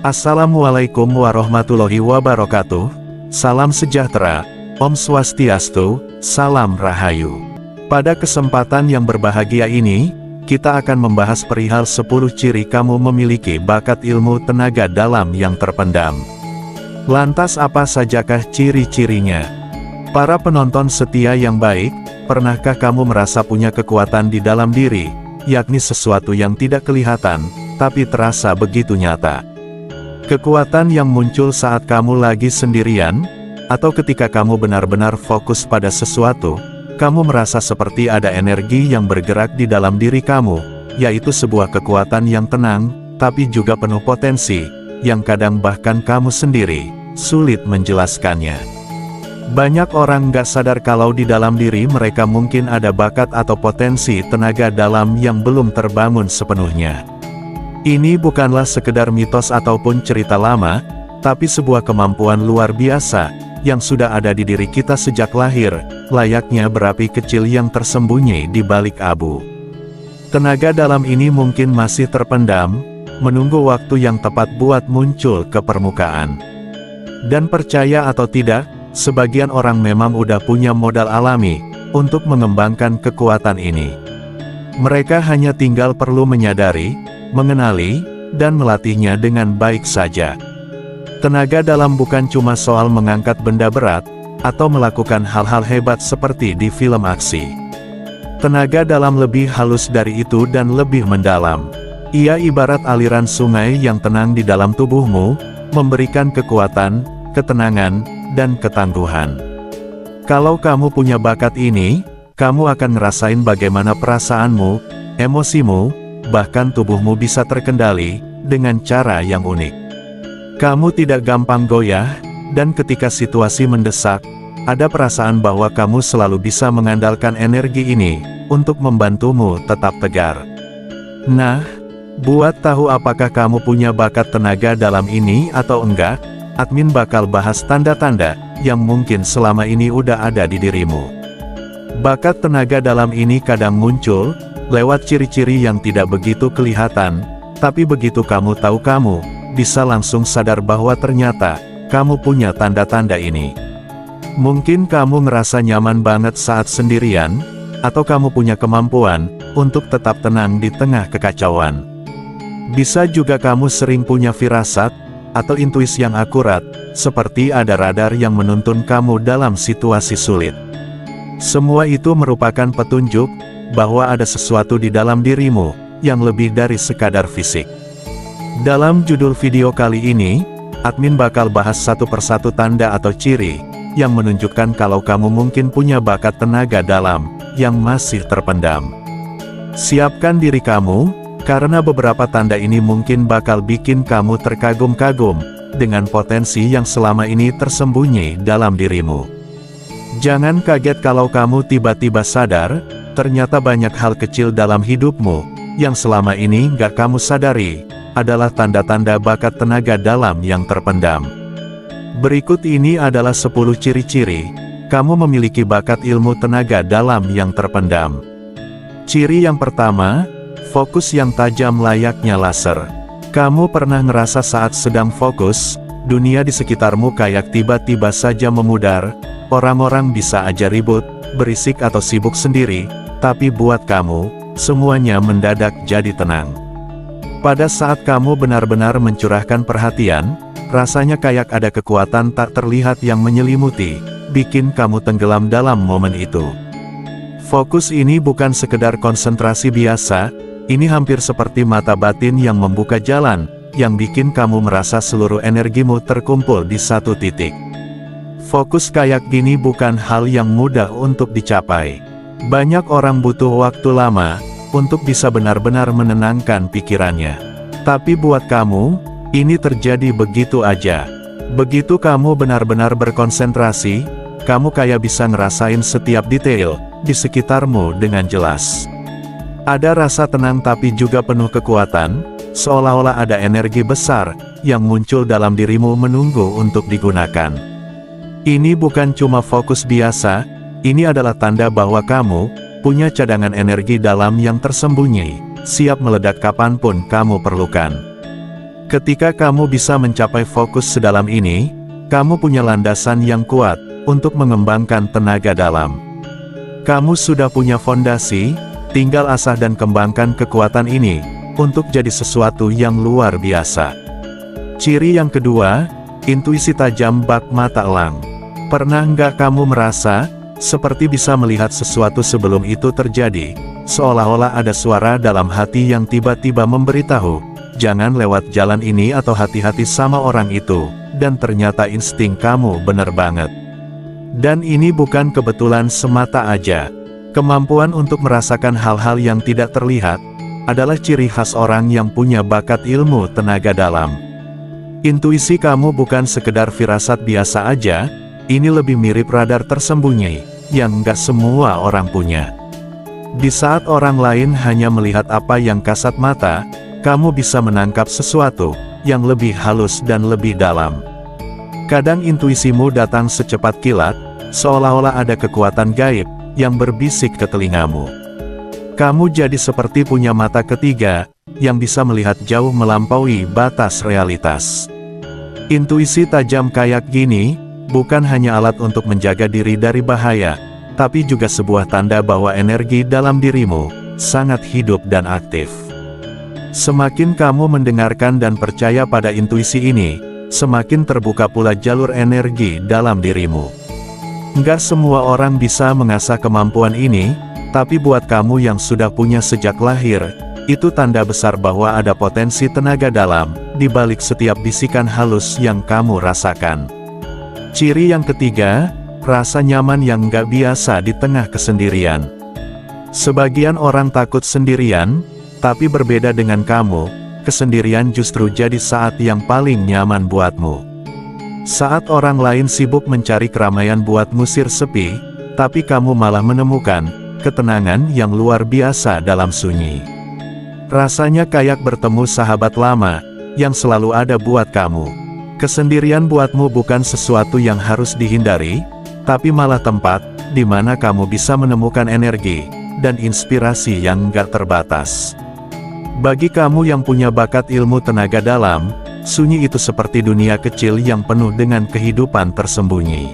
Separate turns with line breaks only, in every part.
Assalamualaikum warahmatullahi wabarakatuh. Salam sejahtera, Om Swastiastu, Salam Rahayu. Pada kesempatan yang berbahagia ini, kita akan membahas perihal 10 ciri kamu memiliki bakat ilmu tenaga dalam yang terpendam. Lantas apa sajakah ciri-cirinya? Para penonton setia yang baik, pernahkah kamu merasa punya kekuatan di dalam diri, yakni sesuatu yang tidak kelihatan, tapi terasa begitu nyata? Kekuatan yang muncul saat kamu lagi sendirian, atau ketika kamu benar-benar fokus pada sesuatu, kamu merasa seperti ada energi yang bergerak di dalam diri kamu, yaitu sebuah kekuatan yang tenang, tapi juga penuh potensi, yang kadang bahkan kamu sendiri sulit menjelaskannya. Banyak orang nggak sadar kalau di dalam diri mereka mungkin ada bakat atau potensi tenaga dalam yang belum terbangun sepenuhnya. Ini bukanlah sekedar mitos ataupun cerita lama, tapi sebuah kemampuan luar biasa, yang sudah ada di diri kita sejak lahir, layaknya berapi kecil yang tersembunyi di balik abu. Tenaga dalam ini mungkin masih terpendam, menunggu waktu yang tepat buat muncul ke permukaan. Dan percaya atau tidak, sebagian orang memang udah punya modal alami, untuk mengembangkan kekuatan ini. Mereka hanya tinggal perlu menyadari, mengenali, dan melatihnya dengan baik saja. Tenaga dalam bukan cuma soal mengangkat benda berat, atau melakukan hal-hal hebat seperti di film aksi. Tenaga dalam lebih halus dari itu dan lebih mendalam. Ia ibarat aliran sungai yang tenang di dalam tubuhmu, memberikan kekuatan, ketenangan, dan ketangguhan. Kalau kamu punya bakat ini, kamu akan ngerasain bagaimana perasaanmu, emosimu, bahkan tubuhmu bisa terkendali, dengan cara yang unik. Kamu tidak gampang goyah, dan ketika situasi mendesak, ada perasaan bahwa kamu selalu bisa mengandalkan energi ini, untuk membantumu tetap tegar. Nah, buat tahu apakah kamu punya bakat tenaga dalam ini atau enggak, admin bakal bahas tanda-tanda, yang mungkin selama ini udah ada di dirimu. Bakat tenaga dalam ini kadang muncul, lewat ciri-ciri yang tidak begitu kelihatan, tapi begitu kamu tahu kamu, bisa langsung sadar bahwa ternyata, kamu punya tanda-tanda ini. Mungkin kamu ngerasa nyaman banget saat sendirian, atau kamu punya kemampuan, untuk tetap tenang di tengah kekacauan. Bisa juga kamu sering punya firasat, atau intuisi yang akurat, seperti ada radar yang menuntun kamu dalam situasi sulit. Semua itu merupakan petunjuk, bahwa ada sesuatu di dalam dirimu, yang lebih dari sekadar fisik. Dalam judul video kali ini, admin bakal bahas satu persatu tanda atau ciri, yang menunjukkan kalau kamu mungkin punya bakat tenaga dalam, yang masih terpendam. Siapkan diri kamu, karena beberapa tanda ini mungkin bakal bikin kamu terkagum-kagum, dengan potensi yang selama ini tersembunyi dalam dirimu. Jangan kaget kalau kamu tiba-tiba sadar, ternyata banyak hal kecil dalam hidupmu, yang selama ini nggak kamu sadari, adalah tanda-tanda bakat tenaga dalam yang terpendam. Berikut ini adalah 10 ciri-ciri, kamu memiliki bakat ilmu tenaga dalam yang terpendam. Ciri yang pertama, fokus yang tajam layaknya laser. Kamu pernah ngerasa saat sedang fokus, dunia di sekitarmu kayak tiba-tiba saja memudar, orang-orang bisa aja ribut, berisik atau sibuk sendiri, tapi buat kamu, semuanya mendadak jadi tenang. Pada saat kamu benar-benar mencurahkan perhatian, rasanya kayak ada kekuatan tak terlihat yang menyelimuti, bikin kamu tenggelam dalam momen itu. Fokus ini bukan sekedar konsentrasi biasa, ini hampir seperti mata batin yang membuka jalan, yang bikin kamu merasa seluruh energimu terkumpul di satu titik. Fokus kayak gini bukan hal yang mudah untuk dicapai. Banyak orang butuh waktu lama, untuk bisa benar-benar menenangkan pikirannya. Tapi buat kamu, ini terjadi begitu aja. Begitu kamu benar-benar berkonsentrasi, kamu kayak bisa ngerasain setiap detail, di sekitarmu dengan jelas. Ada rasa tenang tapi juga penuh kekuatan, seolah-olah ada energi besar, yang muncul dalam dirimu menunggu untuk digunakan. Ini bukan cuma fokus biasa, ini adalah tanda bahwa kamu punya cadangan energi dalam yang tersembunyi, siap meledak kapanpun kamu perlukan. Ketika kamu bisa mencapai fokus sedalam ini, kamu punya landasan yang kuat untuk mengembangkan tenaga dalam. Kamu sudah punya fondasi, tinggal asah dan kembangkan kekuatan ini untuk jadi sesuatu yang luar biasa. Ciri yang kedua, intuisi tajam bak mata elang. Pernah nggak kamu merasa seperti bisa melihat sesuatu sebelum itu terjadi, seolah-olah ada suara dalam hati yang tiba-tiba memberitahu, jangan lewat jalan ini atau hati-hati sama orang itu, dan ternyata insting kamu bener banget. Dan ini bukan kebetulan semata aja. Kemampuan untuk merasakan hal-hal yang tidak terlihat adalah ciri khas orang yang punya bakat ilmu tenaga dalam. Intuisi kamu bukan sekedar firasat biasa aja, ini lebih mirip radar tersembunyi, yang nggak semua orang punya. Di saat orang lain hanya melihat apa yang kasat mata, kamu bisa menangkap sesuatu yang lebih halus dan lebih dalam. Kadang intuisimu datang secepat kilat, seolah-olah ada kekuatan gaib yang berbisik ke telingamu. Kamu jadi seperti punya mata ketiga, yang bisa melihat jauh melampaui batas realitas. Intuisi tajam kayak gini, bukan hanya alat untuk menjaga diri dari bahaya, tapi juga sebuah tanda bahwa energi dalam dirimu sangat hidup dan aktif. Semakin kamu mendengarkan dan percaya pada intuisi ini, semakin terbuka pula jalur energi dalam dirimu. Nggak semua orang bisa mengasah kemampuan ini, tapi buat kamu yang sudah punya sejak lahir, itu tanda besar bahwa ada potensi tenaga dalam di balik setiap bisikan halus yang kamu rasakan. Ciri yang ketiga, rasa nyaman yang nggak biasa di tengah kesendirian. Sebagian orang takut sendirian, tapi berbeda dengan kamu, kesendirian justru jadi saat yang paling nyaman buatmu. Saat orang lain sibuk mencari keramaian buat ngusir sepi, tapi kamu malah menemukan ketenangan yang luar biasa dalam sunyi. Rasanya kayak bertemu sahabat lama, yang selalu ada buat kamu. Kesendirian buatmu bukan sesuatu yang harus dihindari, tapi malah tempat di mana kamu bisa menemukan energi dan inspirasi yang nggak terbatas. Bagi kamu yang punya bakat ilmu tenaga dalam, sunyi itu seperti dunia kecil yang penuh dengan kehidupan tersembunyi.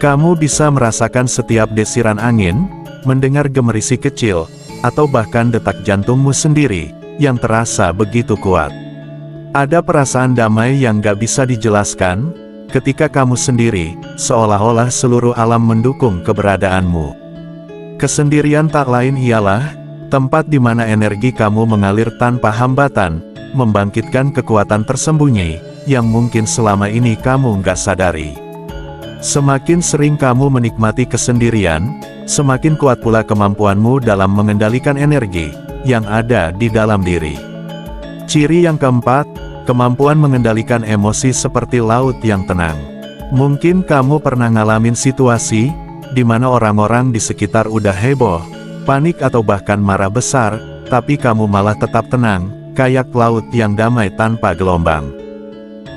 Kamu bisa merasakan setiap desiran angin, mendengar gemerisik kecil, atau bahkan detak jantungmu sendiri, yang terasa begitu kuat. Ada perasaan damai yang gak bisa dijelaskan, ketika kamu sendiri, seolah-olah seluruh alam mendukung keberadaanmu. Kesendirian tak lain ialah tempat di mana energi kamu mengalir tanpa hambatan, membangkitkan kekuatan tersembunyi, yang mungkin selama ini kamu nggak sadari. Semakin sering kamu menikmati kesendirian, semakin kuat pula kemampuanmu dalam mengendalikan energi yang ada di dalam diri. Ciri yang keempat, kemampuan mengendalikan emosi seperti laut yang tenang. Mungkin kamu pernah ngalamin situasi di mana orang-orang di sekitar udah heboh, panik atau bahkan marah besar, tapi kamu malah tetap tenang, kayak laut yang damai tanpa gelombang.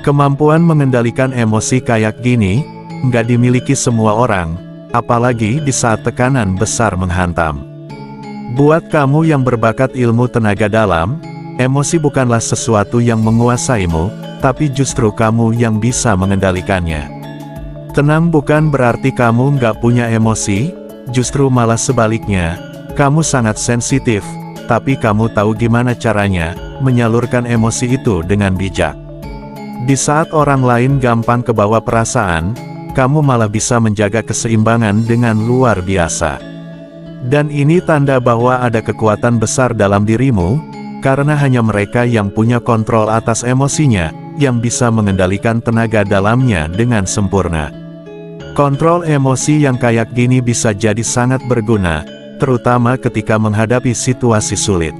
Kemampuan mengendalikan emosi kayak gini, nggak dimiliki semua orang, apalagi di saat tekanan besar menghantam. Buat kamu yang berbakat ilmu tenaga dalam, emosi bukanlah sesuatu yang menguasaimu, tapi justru kamu yang bisa mengendalikannya. Tenang bukan berarti kamu nggak punya emosi, justru malah sebaliknya, kamu sangat sensitif, tapi kamu tahu gimana caranya menyalurkan emosi itu dengan bijak. Di saat orang lain gampang kebawa perasaan, kamu malah bisa menjaga keseimbangan dengan luar biasa. Dan ini tanda bahwa ada kekuatan besar dalam dirimu, karena hanya mereka yang punya kontrol atas emosinya, yang bisa mengendalikan tenaga dalamnya dengan sempurna. Kontrol emosi yang kayak gini bisa jadi sangat berguna, terutama ketika menghadapi situasi sulit.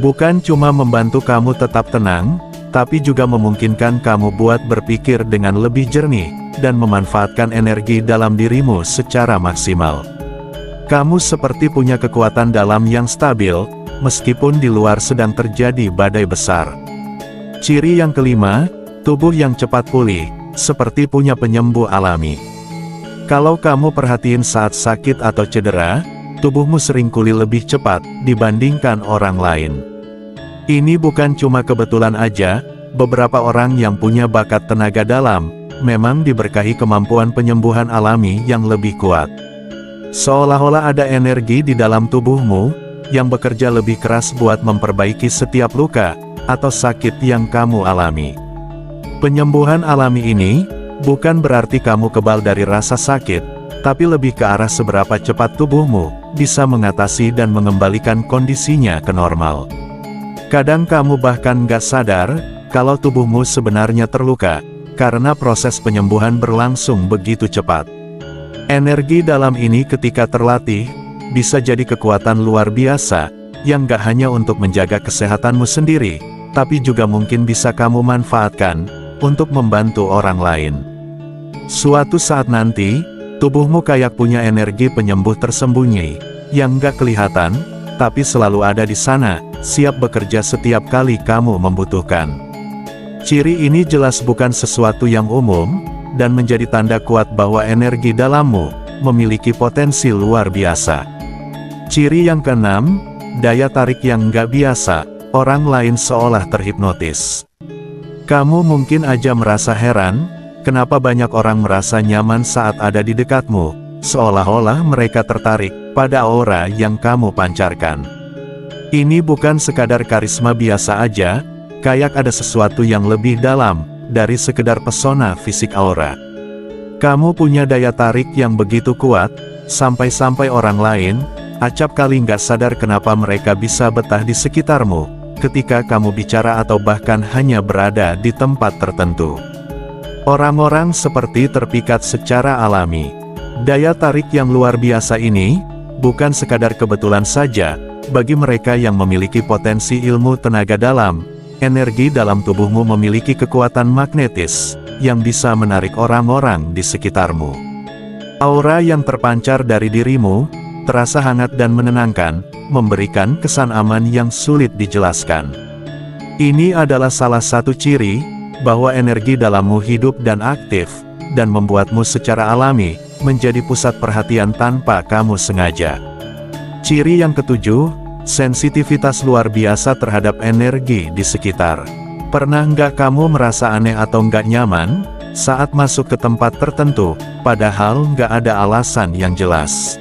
Bukan cuma membantu kamu tetap tenang, tapi juga memungkinkan kamu buat berpikir dengan lebih jernih, dan memanfaatkan energi dalam dirimu secara maksimal. Kamu seperti punya kekuatan dalam yang stabil, meskipun di luar sedang terjadi badai besar. Ciri yang kelima, tubuh yang cepat pulih, seperti punya penyembuh alami. Kalau kamu perhatiin saat sakit atau cedera, tubuhmu sering pulih lebih cepat dibandingkan orang lain. Ini bukan cuma kebetulan aja, beberapa orang yang punya bakat tenaga dalam, memang diberkahi kemampuan penyembuhan alami yang lebih kuat. Seolah-olah ada energi di dalam tubuhmu, yang bekerja lebih keras buat memperbaiki setiap luka, atau sakit yang kamu alami. Penyembuhan alami ini, bukan berarti kamu kebal dari rasa sakit, tapi lebih ke arah seberapa cepat tubuhmu, bisa mengatasi dan mengembalikan kondisinya ke normal. Kadang kamu bahkan nggak sadar, kalau tubuhmu sebenarnya terluka, karena proses penyembuhan berlangsung begitu cepat. Energi dalam ini ketika terlatih, bisa jadi kekuatan luar biasa, yang gak hanya untuk menjaga kesehatanmu sendiri, tapi juga mungkin bisa kamu manfaatkan, untuk membantu orang lain. Suatu saat nanti, tubuhmu kayak punya energi penyembuh tersembunyi, yang gak kelihatan, tapi selalu ada di sana, siap bekerja setiap kali kamu membutuhkan. Ciri ini jelas bukan sesuatu yang umum, dan menjadi tanda kuat bahwa energi dalammu, memiliki potensi luar biasa. Ciri yang keenam, daya tarik yang nggak biasa, orang lain seolah terhipnotis. Kamu mungkin aja merasa heran, kenapa banyak orang merasa nyaman saat ada di dekatmu, seolah-olah mereka tertarik pada aura yang kamu pancarkan. Ini bukan sekadar karisma biasa aja, kayak ada sesuatu yang lebih dalam, dari sekedar pesona fisik aura. Kamu punya daya tarik yang begitu kuat, sampai-sampai orang lain, acap kali nggak sadar kenapa mereka bisa betah di sekitarmu, ketika kamu bicara atau bahkan hanya berada di tempat tertentu. Orang-orang seperti terpikat secara alami. Daya tarik yang luar biasa ini, bukan sekadar kebetulan saja, bagi mereka yang memiliki potensi ilmu tenaga dalam, energi dalam tubuhmu memiliki kekuatan magnetis, yang bisa menarik orang-orang di sekitarmu. Aura yang terpancar dari dirimu, terasa hangat dan menenangkan, memberikan kesan aman yang sulit dijelaskan. Ini adalah salah satu ciri, bahwa energi dalammu hidup dan aktif, dan membuatmu secara alami, menjadi pusat perhatian tanpa kamu sengaja. Ciri yang ketujuh, sensitivitas luar biasa terhadap energi di sekitar. Pernah nggak kamu merasa aneh atau nggak nyaman, saat masuk ke tempat tertentu, padahal nggak ada alasan yang jelas?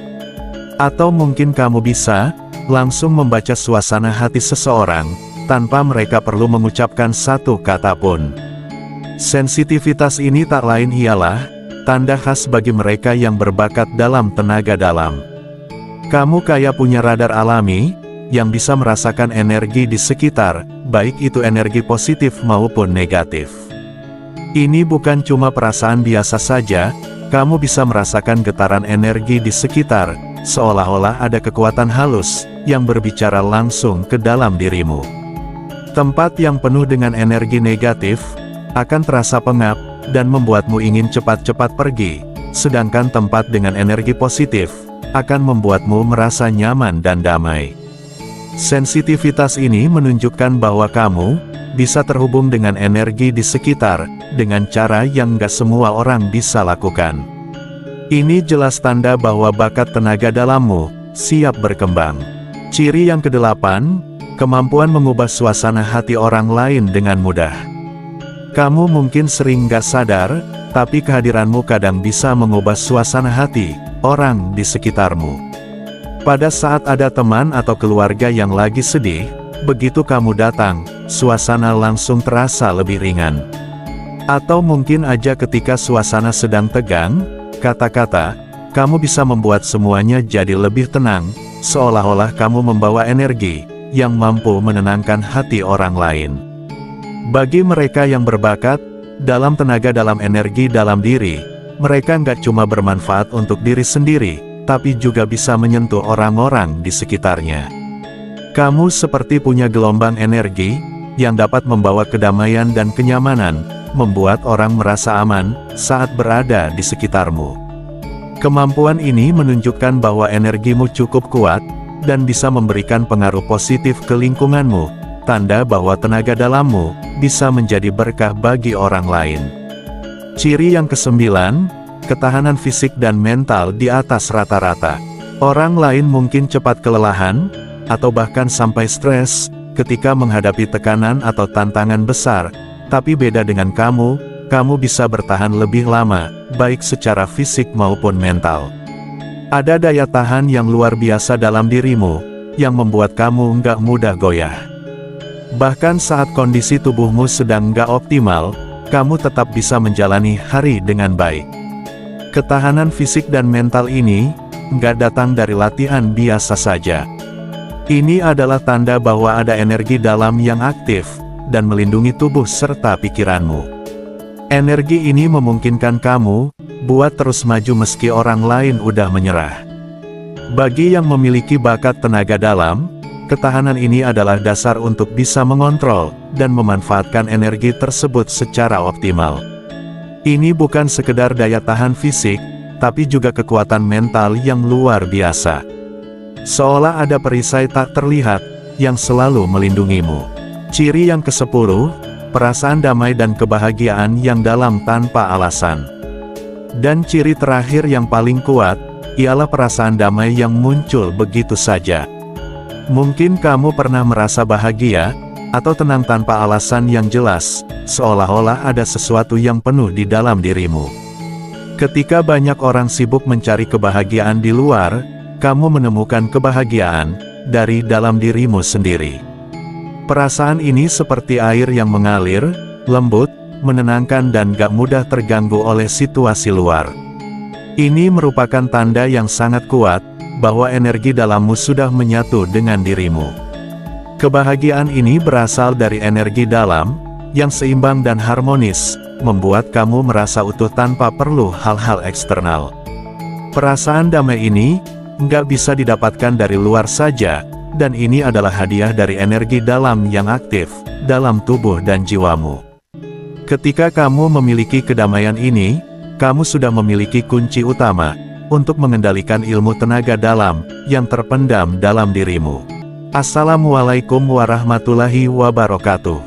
Atau mungkin kamu bisa, langsung membaca suasana hati seseorang, tanpa mereka perlu mengucapkan satu kata pun. Sensitivitas ini tak lain ialah, tanda khas bagi mereka yang berbakat dalam tenaga dalam. Kamu kayak punya radar alami, yang bisa merasakan energi di sekitar, baik itu energi positif maupun negatif. Ini bukan cuma perasaan biasa saja, kamu bisa merasakan getaran energi di sekitar, seolah-olah ada kekuatan halus, yang berbicara langsung ke dalam dirimu. Tempat yang penuh dengan energi negatif, akan terasa pengap, dan membuatmu ingin cepat-cepat pergi, sedangkan tempat dengan energi positif, akan membuatmu merasa nyaman dan damai. Sensitivitas ini menunjukkan bahwa kamu, bisa terhubung dengan energi di sekitar, dengan cara yang gak semua orang bisa lakukan. Ini jelas tanda bahwa bakat tenaga dalammu, siap berkembang. Ciri yang kedelapan, kemampuan mengubah suasana hati orang lain dengan mudah. Kamu mungkin sering gak sadar, tapi kehadiranmu kadang bisa mengubah suasana hati orang di sekitarmu. Pada saat ada teman atau keluarga yang lagi sedih, begitu kamu datang, suasana langsung terasa lebih ringan. Atau mungkin aja ketika suasana sedang tegang, kata-kata, kamu bisa membuat semuanya jadi lebih tenang, seolah-olah kamu membawa energi, yang mampu menenangkan hati orang lain. Bagi mereka yang berbakat, dalam tenaga dalam energi dalam diri, mereka nggak cuma bermanfaat untuk diri sendiri, tapi juga bisa menyentuh orang-orang di sekitarnya. Kamu seperti punya gelombang energi, yang dapat membawa kedamaian dan kenyamanan, membuat orang merasa aman, saat berada di sekitarmu. Kemampuan ini menunjukkan bahwa energimu cukup kuat, dan bisa memberikan pengaruh positif ke lingkunganmu, tanda bahwa tenaga dalammu, bisa menjadi berkah bagi orang lain. Ciri yang kesembilan, ketahanan fisik dan mental di atas rata-rata. Orang lain mungkin cepat kelelahan, atau bahkan sampai stres, ketika menghadapi tekanan atau tantangan besar, Tapi beda dengan kamu bisa bertahan lebih lama, baik secara fisik maupun mental. Ada daya tahan yang luar biasa dalam dirimu, yang membuat kamu nggak mudah goyah. Bahkan saat kondisi tubuhmu sedang nggak optimal, kamu tetap bisa menjalani hari dengan baik. Ketahanan fisik dan mental ini, nggak datang dari latihan biasa saja. Ini adalah tanda bahwa ada energi dalam yang aktif, dan melindungi tubuh serta pikiranmu. Energi ini memungkinkan kamu, buat terus maju meski orang lain udah menyerah. Bagi yang memiliki bakat tenaga dalam, ketahanan ini adalah dasar untuk bisa mengontrol, dan memanfaatkan energi tersebut secara optimal. Ini bukan sekedar daya tahan fisik, tapi juga kekuatan mental yang luar biasa. Seolah ada perisai tak terlihat, yang selalu melindungimu. Ciri yang ke-10, perasaan damai dan kebahagiaan yang dalam tanpa alasan. Dan ciri terakhir yang paling kuat, ialah perasaan damai yang muncul begitu saja. Mungkin kamu pernah merasa bahagia, atau tenang tanpa alasan yang jelas, seolah-olah ada sesuatu yang penuh di dalam dirimu. Ketika banyak orang sibuk mencari kebahagiaan di luar, kamu menemukan kebahagiaan dari dalam dirimu sendiri. Perasaan ini seperti air yang mengalir, lembut, menenangkan dan gak mudah terganggu oleh situasi luar. Ini merupakan tanda yang sangat kuat, bahwa energi dalammu sudah menyatu dengan dirimu. Kebahagiaan ini berasal dari energi dalam, yang seimbang dan harmonis, membuat kamu merasa utuh tanpa perlu hal-hal eksternal. Perasaan damai ini, nggak bisa didapatkan dari luar saja, dan ini adalah hadiah dari energi dalam yang aktif, dalam tubuh dan jiwamu. Ketika kamu memiliki kedamaian ini, kamu sudah memiliki kunci utama, untuk mengendalikan ilmu tenaga dalam, yang terpendam dalam dirimu. Assalamualaikum warahmatullahi wabarakatuh.